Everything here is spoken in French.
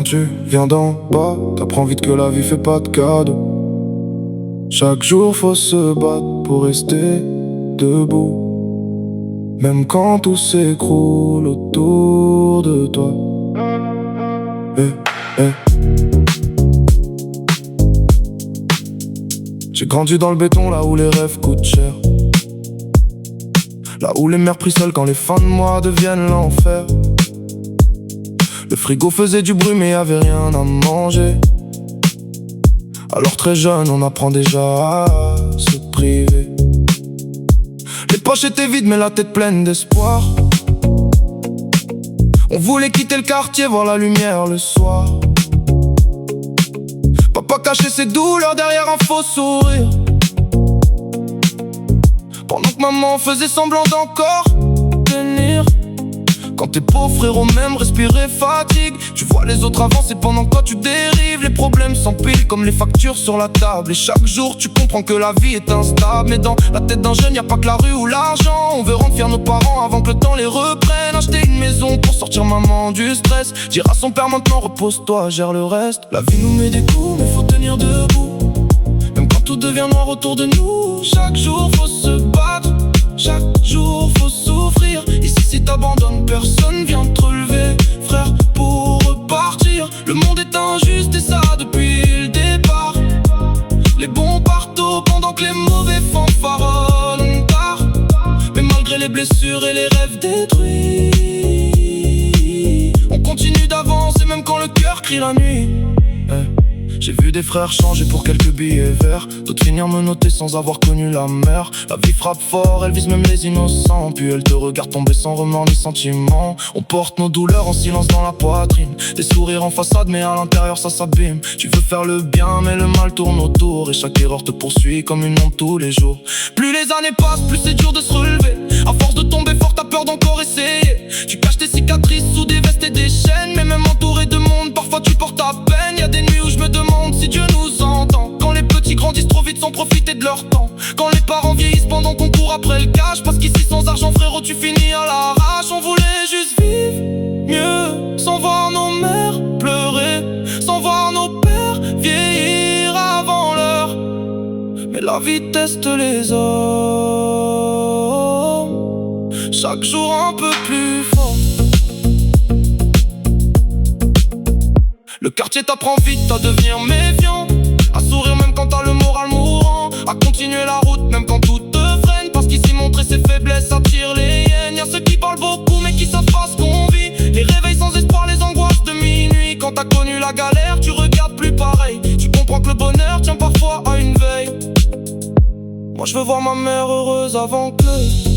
Quand tu viens d'en bas, t'apprends vite que la vie fait pas de cadeaux. Chaque jour faut se battre pour rester debout, même quand tout s'écroule autour de toi. J'ai grandi dans le béton, là où les rêves coûtent cher, là où les mères prient seules quand les fins de mois deviennent l'enfer. Le frigo faisait du bruit mais y'avait rien à manger. Alors très jeune on apprend déjà à se priver. Les poches étaient vides mais la tête pleine d'espoir. On voulait quitter le quartier, voir la lumière le soir. Papa cachait ses douleurs derrière un faux sourire, pendant que maman faisait semblant d'encore tenir. Quand tes pauvres frérots même respirer fatigue, tu vois les autres avancer pendant que toi tu dérives. Les problèmes s'empilent comme les factures sur la table, et chaque jour tu comprends que la vie est instable. Mais dans la tête d'un jeune y'a pas que la rue ou l'argent. On veut rendre fiers nos parents avant que le temps les reprenne. Acheter une maison pour sortir maman du stress, dire à son père maintenant repose-toi, gère le reste. La vie nous met des coups mais faut tenir debout, même quand tout devient noir autour de nous. Chaque jour faut se battre, chaque jour faut souffrir. Ici si t'abandonnes, personne vient te relever, frère, pour repartir. Le monde est injuste et ça depuis le départ. Les bons partent tôt pendant que les mauvais fanfaronnent tard. Mais malgré les blessures et les rêves détruits, on continue d'avancer même quand le cœur crie la nuit. J'ai vu des frères changer pour quelques billets verts, d'autres finir menotter sans avoir connu la mer. La vie frappe fort, elle vise même les innocents, puis elle te regarde tomber sans remords ni sentiment. On porte nos douleurs en silence dans la poitrine, des sourires en façade mais à l'intérieur ça s'abîme. Tu veux faire le bien mais le mal tourne autour, et chaque erreur te poursuit comme une onde tous les jours. Plus les années passent, plus c'est dur de se relever. À force de tomber fort, t'as peur d'encore essayer. Tu caches tes cicatrices sous des vestes et des chaînes, mais même entouré de monde, parfois tu portes ta peine. Y'a des nuits où je me demande si Dieu nous entend, quand les petits grandissent trop vite sans profiter de leur temps, quand les parents vieillissent pendant qu'on court après le cash. Parce qu'ici sans argent frérot tu finis à l'arrache. On voulait juste vivre mieux, sans voir nos mères pleurer, sans voir nos pères vieillir avant l'heure. Mais la vie teste les hommes, chaque jour un peu plus fort. Le quartier t'apprend vite à devenir méfiant, à sourire même quand t'as le moral mourant, à continuer la route même quand tout te freine. Parce qu'ici montrer ses faiblesses attire les hyènes. Y'a ceux qui parlent beaucoup mais qui savent pas ce qu'on vit, les réveils sans espoir, les angoisses de minuit. Quand t'as connu la galère tu regardes plus pareil, tu comprends que le bonheur tient parfois à une veille. Moi je veux voir ma mère heureuse avant que le